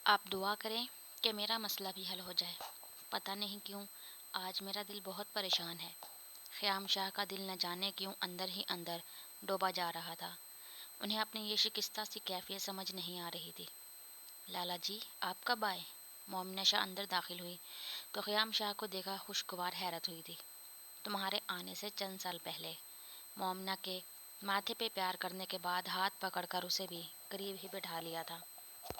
آپ دعا کریں کہ میرا مسئلہ بھی حل ہو جائے۔ پتہ نہیں کیوں آج میرا دل بہت پریشان ہے۔ خیام شاہ کا دل نہ جانے کیوں اندر ہی اندر ڈوبا جا رہا تھا۔ انہیں اپنی یہ شکستہ سی کیفیت سمجھ نہیں آ رہی تھی۔ لالا جی آپ کب آئے؟ مومنہ شاہ اندر داخل ہوئی تو خیام شاہ کو دیکھا خوشگوار حیرت ہوئی تھی۔ تمہارے آنے سے چند سال پہلے۔ مومنہ کے ماتھے پہ پیار کرنے کے بعد ہاتھ پکڑ کر اسے بھی قریب ہی بٹھا لیا تھا۔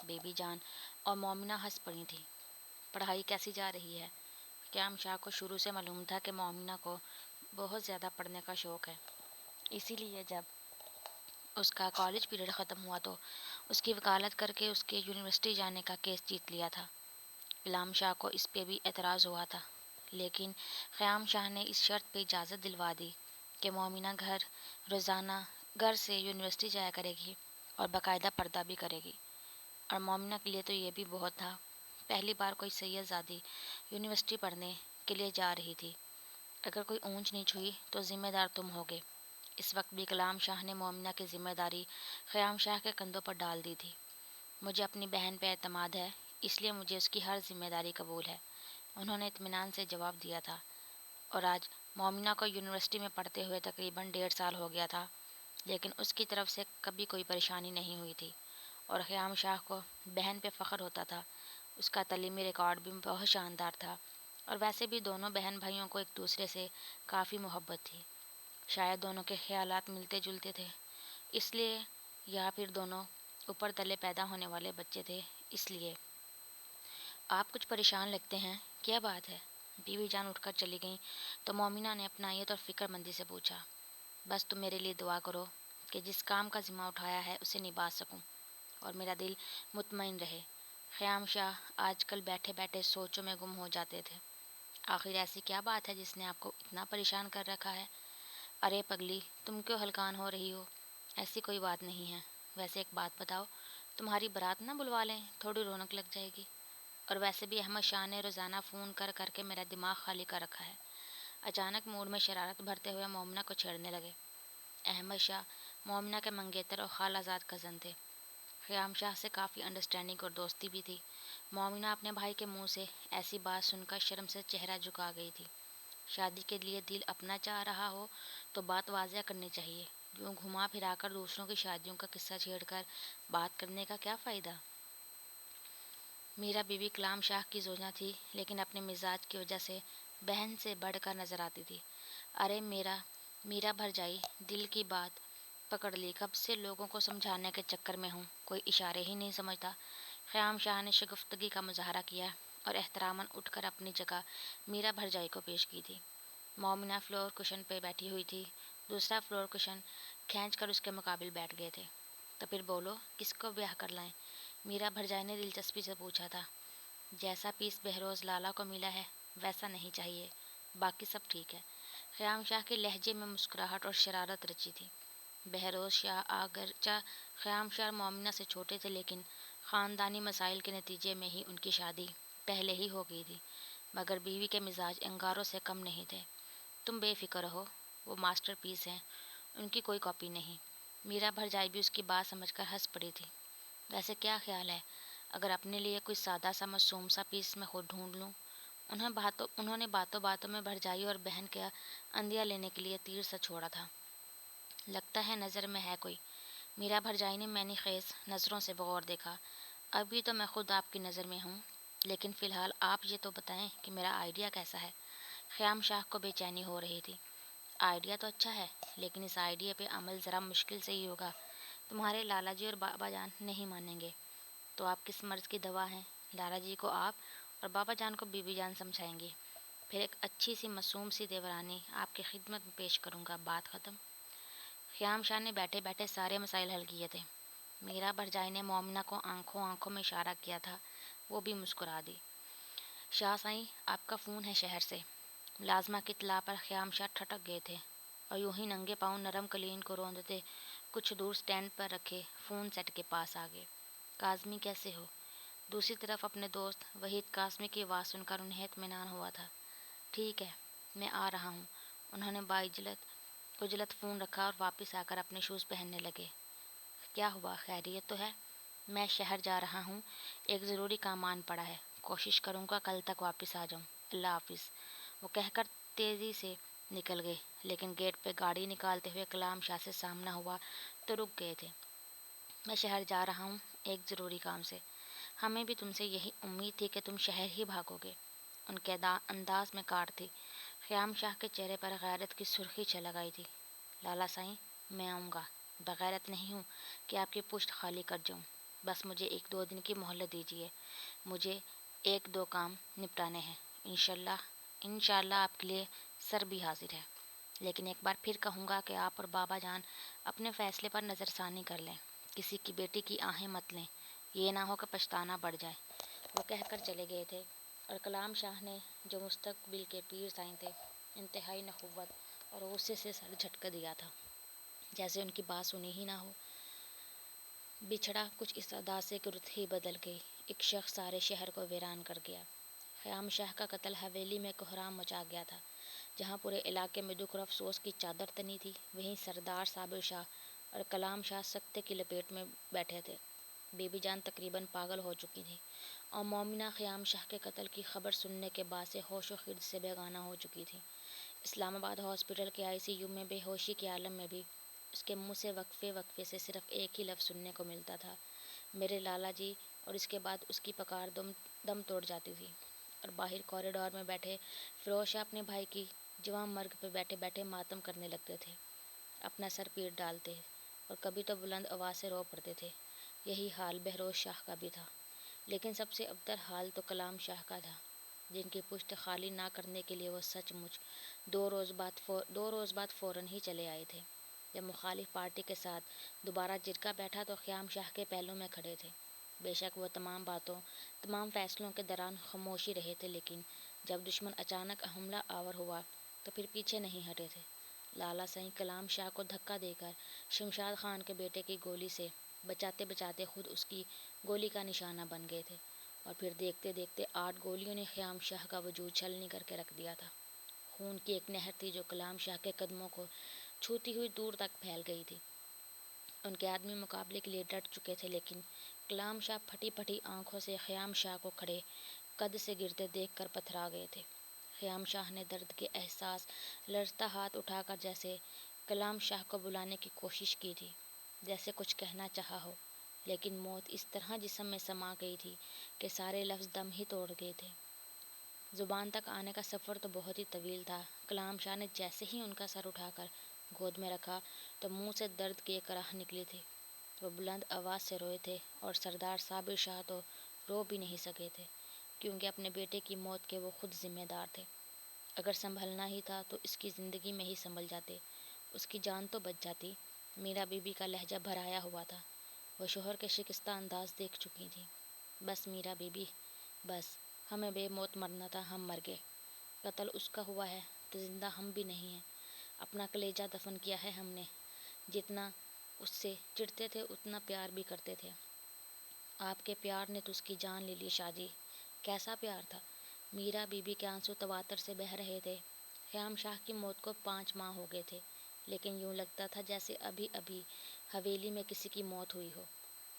بی بی جان اور مومنہ ہنس پڑی تھی۔ پڑھائی کیسی جا رہی ہے؟ خیام شاہ کو شروع سے معلوم تھا کہ مومنہ کو بہت زیادہ پڑھنے کا شوق ہے، اسی لیے جب اس کا کالج پیریڈ ختم ہوا تو اس کی وکالت کر کے اس کے یونیورسٹی جانے کا کیس جیت لیا تھا۔ غلام شاہ کو اس پہ بھی اعتراض ہوا تھا، لیکن خیام شاہ نے اس شرط پہ اجازت دلوا دی کہ مومنہ روزانہ گھر سے یونیورسٹی جایا کرے گی اور باقاعدہ پردہ بھی کرے گی۔ اور مومنہ کے لیے تو یہ بھی بہت تھا، پہلی بار کوئی سید زادی یونیورسٹی پڑھنے کے لیے جا رہی تھی۔ اگر کوئی اونچ نیچ ہوئی تو ذمہ دار تم ہوگے۔ اس وقت بھی غلام شاہ نے مومنہ کی ذمہ داری خیام شاہ کے کندھوں پر ڈال دی تھی۔ مجھے اپنی بہن پہ اعتماد ہے، اس لیے مجھے اس کی ہر ذمہ داری قبول ہے، انہوں نے اطمینان سے جواب دیا تھا۔ اور آج مومنہ کو یونیورسٹی میں پڑھتے ہوئے تقریباً 1.5 سال ہو گیا تھا، لیکن اس کی طرف سے کبھی کوئی پریشانی نہیں ہوئی تھی، اور خیام شاہ کو بہن پہ فخر ہوتا تھا۔ اس کا تعلیمی ریکارڈ بھی بہت شاندار تھا، اور ویسے بھی دونوں بہن بھائیوں کو ایک دوسرے سے کافی محبت تھی۔ شاید دونوں کے خیالات ملتے جلتے تھے، اس لیے، یا پھر دونوں اوپر تلے پیدا ہونے والے بچے تھے، اس لیے۔ آپ کچھ پریشان لگتے ہیں، کیا بات ہے؟ بیوی جان اٹھ کر چلی گئیں تو مومنہ نے اپنائیت اور فکر مندی سے پوچھا۔ بس تم میرے لیے دعا کرو کہ جس کام کا ذمہ اٹھایا ہے اسے نبھا سکوں اور میرا دل مطمئن رہے۔ خیام شاہ آج کل بیٹھے بیٹھے سوچوں میں گم ہو جاتے تھے۔ آخر ایسی کیا بات ہے جس نے آپ کو اتنا پریشان کر رکھا ہے؟ ارے پگلی، تم کیوں ہلکان ہو رہی ہو؟ ایسی کوئی بات نہیں ہے۔ ویسے ایک بات بتاؤ، تمہاری بارات نہ بلوا لیں، تھوڑی رونق لگ جائے گی۔ اور ویسے بھی احمد شاہ نے روزانہ فون کر کر کے میرا دماغ خالی کر رکھا ہے۔ اچانک موڈ میں شرارت بھرتے ہوئے مومنہ کو چھیڑنے لگے۔ احمد شاہ مومنہ کے منگیتر اور خالہ زاد کزن تھے۔ خیام شاہ سے کافی انڈرسٹینڈنگ اور دوستی بھی تھی۔ مومنہ اپنے بھائی کے منہ سے ایسی بات سن کر شرم سے چہرہ جھکا گئی تھی۔ شادی کے لیے دل اپنا چاہ رہا ہو تو بات واضح کرنی چاہیے، یوں گھما پھرا کر دوسروں کی شادیوں کا قصہ چھیڑ کر بات کرنے کا کیا فائدہ؟ میرا بیوی کلام شاہ کی زوجہ تھی، لیکن اپنے مزاج کی وجہ سے بہن سے بڑھ کر نظر آتی تھی۔ ارے میرا بھرجائی، دل کی بات پکڑ لی، کب سے لوگوں کو سمجھانے کے چکر میں ہوں، کوئی اشارے ہی نہیں سمجھتا۔ خیام شاہ نے شگفتگی کا مظاہرہ کیا اور احتراماً اٹھ کر اپنی جگہ میرا بھرجائی کو پیش کی تھی۔ مومنہ فلور کشن پہ بیٹھی ہوئی تھی، دوسرا فلور کشن کھینچ کر اس کے مقابل بیٹھ گئے تھے۔ تو پھر بولو، کس کو بیاہ کر لائیں؟ میرا بھرجائی نے دلچسپی سے پوچھا تھا۔ جیسا پیس بہروز لالا کو ملا ہے ویسا نہیں چاہیے، باقی سب ٹھیک ہے۔ خیام شاہ کے لہجے میں مسکراہٹ اور شرارت رچی تھی۔ بہروز شاہ اگرچہ خیام شاہ مومنہ سے چھوٹے تھے، لیکن خاندانی مسائل کے نتیجے میں ہی ان کی شادی پہلے ہی ہو گئی تھی، مگر بیوی کے مزاج انگاروں سے کم نہیں تھے۔ تم بے فکر ہو، وہ ماسٹر پیس ہیں، ان کی کوئی کاپی نہیں۔ میرا بھرجائی بھی اس کی بات سمجھ کر ہنس پڑی تھی۔ ویسے کیا خیال ہے اگر اپنے لیے کوئی سادہ سا معصوم سا پیس میں خود ڈھونڈ لوں؟ انہوں نے باتوں باتوں میں بھرجائی اور بہن کا اندیا لینے کے لیے تیر سا چھوڑا تھا۔ لگتا ہے نظر میں ہے کوئی۔ میرا بھرجائی نے معنی خیز نظروں سے بغور دیکھا۔ ابھی تو میں خود آپ کی نظر میں ہوں، لیکن فی الحال آپ یہ تو بتائیں کہ میرا آئیڈیا کیسا ہے؟ خیام شاہ کو بے چینی ہو رہی تھی۔ آئیڈیا تو اچھا ہے، لیکن اس آئیڈیا پہ عمل ذرا مشکل سے ہی ہوگا۔ تمہارے لالا جی اور بابا جان نہیں مانیں گے، تو آپ کس مرض کی دوا ہیں؟ لالا جی کو آپ اور بابا جان کو بی بی جان سمجھائیں گے، پھر ایک اچھی سی معصوم سی دیورانی آپ کی خدمت میں پیش کروں گا، بات ختم۔ خیام شاہ نے بیٹھے بیٹھے سارے مسائل حل کیے تھے۔ میرا بھرجائی نے مومنہ کو آنکھوں میں اشارہ کیا تھا، وہ بھی مسکرا دی۔ شاہ سائیں، آپ کا فون ہے شہر سے۔ ملازمہ کی اطلاع پر خیام شاہ ٹھٹک گئے تھے اور یوں ہی ننگے پاؤں نرم قلین کو روندتے کچھ دور سٹینڈ پر رکھے فون سیٹ کے پاس آ گئے۔ کاظمی کیسے ہو؟ دوسری طرف اپنے دوست وحید قاسمی کی آواز سن کر انہیں اطمینان ہوا تھا۔ ٹھیک ہے، میں آ رہا ہوں۔ انہوں نے عجلت فون رکھا اور واپس آ کر اپنے شوز پہننے لگے۔ کیا ہوا، خیریت تو ہے؟ میں شہر جا رہا ہوں، ایک ضروری کام آن پڑا ہے، کوشش کروں گا کل تک واپس آ جاؤں، اللہ حافظ۔ وہ کہہ کر تیزی سے نکل گئے، لیکن گیٹ پہ گاڑی نکالتے ہوئے کلام شاہ سے سامنا ہوا تو رک گئے تھے۔ میں شہر جا رہا ہوں ایک ضروری کام سے، ہمیں بھی تم سے یہی امید تھی کہ تم شہر ہی بھاگو گے۔ ان کے انداز میں کاٹ تھی۔ خیام شاہ کے چہرے پر غیرت کی سرخی چھلک آئی تھی۔ لالا سائیں، میں آؤں گا، بغیرت نہیں ہوں کہ آپ کی پشت خالی کر جاؤں، بس مجھے 1-2 دن کی مہلت دیجیے، مجھے 1-2 کام نپٹانے ہیں، انشاءاللہ آپ کے لیے سر بھی حاضر ہے، لیکن ایک بار پھر کہوں گا کہ آپ اور بابا جان اپنے فیصلے پر نظر ثانی کر لیں، کسی کی بیٹی کی آہیں مت لیں، یہ نہ ہو کہ پچھتانا بڑھ جائے۔ وہ کہہ کر چلے گئے تھے، اور کلام شاہ نے جو مستقبل کے پیر سائیں تھے، انتہائی نخوت اور غصے سے سر جھٹکا دیا تھا، جیسے ان کی بات سنی ہی نہ ہو۔ بچھڑا کچھ اس ادا سے کہ رت ہی بدل گئی، ایک شخص سارے شہر کو ویران کر گیا۔ خیام شاہ کا قتل حویلی میں کوہرام مچا گیا تھا، جہاں پورے علاقے میں دکھ اور افسوس کی چادر تنی تھی، وہیں سردار صابر شاہ اور کلام شاہ سکتے کی لپیٹ میں بیٹھے تھے۔ بی بی جان تقریباً پاگل ہو چکی تھی، اور مومنہ خیام شاہ کے قتل کی خبر سننے کے بعد سے ہوش و خرد سے بیگانہ ہو چکی تھی۔ اسلام آباد ہاسپٹل کے ICU میں بے ہوشی کے عالم میں بھی اس کے منہ سے وقفے وقفے سے صرف ایک ہی لفظ سننے کو ملتا تھا، میرے لالا جی، اور اس کے بعد اس کی پکار دم توڑ جاتی تھی، اور باہر کوریڈور میں بیٹھے فیروز شاہ اپنے بھائی کی جواں مرگ پہ بیٹھے بیٹھے ماتم کرنے لگتے تھے، اپنا سر پیٹ ڈالتے اور کبھی تو بلند آواز سے رو پڑتے تھے۔ یہی حال بہروز شاہ کا بھی تھا، لیکن سب سے ابتر حال تو کلام شاہ کا تھا، جن کی پشت خالی نہ کرنے کے لیے وہ سچ مچ 2 روز بعد فوراً ہی چلے آئے تھے۔ جب مخالف پارٹی کے ساتھ دوبارہ جرگہ بیٹھا تو خیام شاہ کے پہلو میں کھڑے تھے۔ بے شک وہ تمام فیصلوں کے دوران خاموشی رہے تھے، لیکن جب دشمن اچانک حملہ آور ہوا تو پھر پیچھے نہیں ہٹے تھے۔ لالا سائیں کلام شاہ کو دھکا دے کر شمشاد خان کے بیٹے کی گولی سے بچاتے بچاتے خود اس کی گولی کا نشانہ بن گئے تھے، اور پھر دیکھتے دیکھتے 8 گولیوں نے خیام شاہ کا وجود چھلنی کر کے رکھ دیا تھا۔ خون کی ایک نہر تھی جو کلام شاہ کے قدموں کو چھوتی ہوئی دور تک پھیل گئی تھی۔ ان کے آدمی مقابلے کے لیے ڈٹ چکے تھے، لیکن کلام شاہ پھٹی پھٹی آنکھوں سے خیام شاہ کو کھڑے قد سے گرتے دیکھ کر پتھرا گئے تھے۔ خیام شاہ نے درد کے احساس لرزتا ہاتھ اٹھا کر جیسے کلام شاہ کو بلانے کی کوشش کی تھی، جیسے کچھ کہنا چاہا ہو، لیکن موت اس طرح جسم میں سما گئی تھی کہ سارے لفظ دم ہی توڑ گئے تھے۔ زبان تک آنے کا سفر تو بہت ہی طویل تھا۔ کلام شاہ نے جیسے ہی ان کا سر اٹھا کر گود میں رکھا تو منہ سے درد کی ایک راہ نکلی تھی۔ وہ بلند آواز سے روئے تھے، اور سردار صابر شاہ تو رو بھی نہیں سکے تھے، کیونکہ اپنے بیٹے کی موت کے وہ خود ذمہ دار تھے۔ اگر سنبھلنا ہی تھا تو اس کی زندگی میں ہی سنبھل جاتے، اس کی جان تو بچ جاتی۔ میرا بی بی کا لہجہ بھرایا ہوا تھا، وہ شوہر کے شکستہ انداز دیکھ چکی تھی۔ بس میرا بی بی، بس، ہمیں بے موت مرنا تھا، ہم مر گئے۔ قتل اس کا ہوا ہے تو زندہ ہم بھی نہیں ہیں۔ اپنا کلیجہ دفن کیا ہے ہم نے، جتنا اس سے چڑھتے تھے اتنا پیار بھی کرتے تھے۔ آپ کے پیار نے تو اس کی جان لے لی شاہ جی۔ کیسا پیار تھا؟ میرا بی بی کے آنسو تواتر سے بہہ رہے تھے۔ خیام شاہ کی موت کو 5 ماہ ہو گئے تھے، لیکن یوں لگتا تھا جیسے ابھی ابھی حویلی میں کسی کی موت ہوئی ہو۔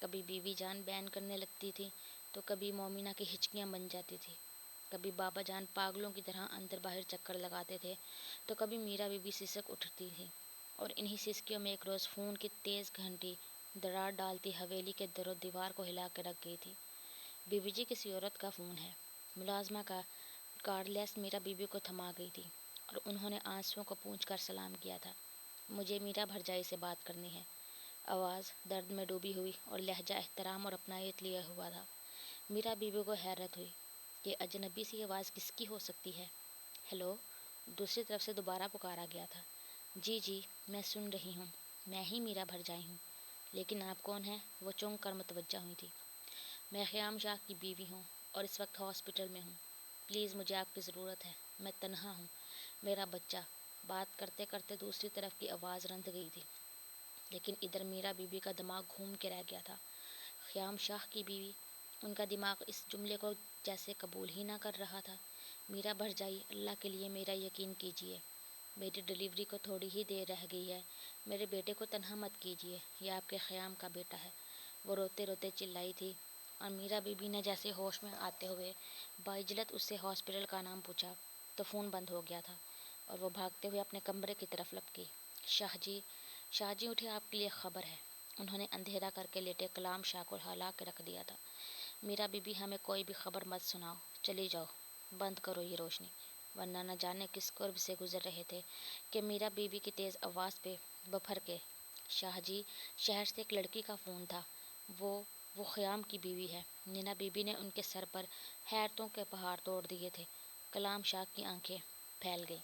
کبھی بی بی جان بین کرنے لگتی تھی تو کبھی مومنہ کی ہچکیاں بن جاتی تھی، کبھی بابا جان پاگلوں کی طرح اندر باہر چکر لگاتے تھے، تو کبھی میرا بی بی سسک اٹھتی تھی، اور انہی سسکیوں میں ایک روز خون کی تیز گھنٹی درار ڈالتی حویلی کے در و دیوار کو ہلا کے رکھ گئی تھی۔ بی بی جی، کسی عورت کا فون ہے۔ ملازمہ کا کارلیس میرا بی بی کو تھما گئی تھی، اور انہوں نے آنسوؤں کو پونچھ کر سلام کیا تھا۔ مجھے میرا بھرجائی سے بات کرنی ہے۔ آواز درد میں ڈوبی ہوئی اور لہجہ احترام اور اپنائیت لیے ہوا تھا۔ میرا بی بی کو حیرت ہوئی، یہ اجنبی سی آواز کس کی ہو سکتی ہے؟ ہیلو، دوسری طرف سے دوبارہ پکارا گیا تھا۔ جی جی، میں سن رہی ہوں، میں ہی میرا بھرجائی ہوں، لیکن آپ کون ہیں؟ وہ چونک کر متوجہ ہوئی تھی۔ میں خیام شاہ کی بیوی ہوں، اور اس وقت ہاسپٹل میں ہوں، پلیز مجھے آپ کی ضرورت ہے، میں تنہا ہوں، میرا بچہ۔ بات کرتے کرتے دوسری طرف کی آواز رند گئی تھی، لیکن ادھر میرا بی بی کا دماغ گھوم کے رہ گیا تھا۔ خیام شاہ کی بیوی، ان کا دماغ اس جملے کو جیسے قبول ہی نہ کر رہا تھا۔ میرا بھرجائی، اللہ کے لیے میرا یقین کیجیے، میری ڈلیوری کو تھوڑی ہی دیر رہ گئی ہے، میرے بیٹے کو تنہا مت کیجیے، یہ آپ کے خیام کا بیٹا ہے، وہ روتے روتے چلائی تھی اور میرا بی بی نے جیسے ہوش میں آتے ہوئے باعجلت اس سے ہاسپٹل کا نام پوچھا تو فون بند ہو گیا تھا اور وہ بھاگتے ہوئے اپنے کمرے کی طرف لپکی۔ شاہ جی اٹھے، آپ کے لیے خبر ہے۔ انہوں نے اندھیرا کر کے لیٹے کلام شاہ کو ہلا کے رکھ دیا تھا۔ میرا بی بی ہمیں کوئی بھی خبر مت سناؤ، چلی جاؤ، بند کرو یہ روشنی۔ ورنہ نہ جانے کس قرب سے گزر رہے تھے کہ میرا بی بی کی تیز آواز پہ بپھر کے، شاہ جی، شہر سے ایک لڑکی کا فون تھا، وہ خیام کی بیوی ہے۔ نینا بی بی نے ان کے سر پر حیرتوں کے پہاڑ توڑ دیے تھے۔ کلام شاہ کی آنکھیں پھیل گئی۔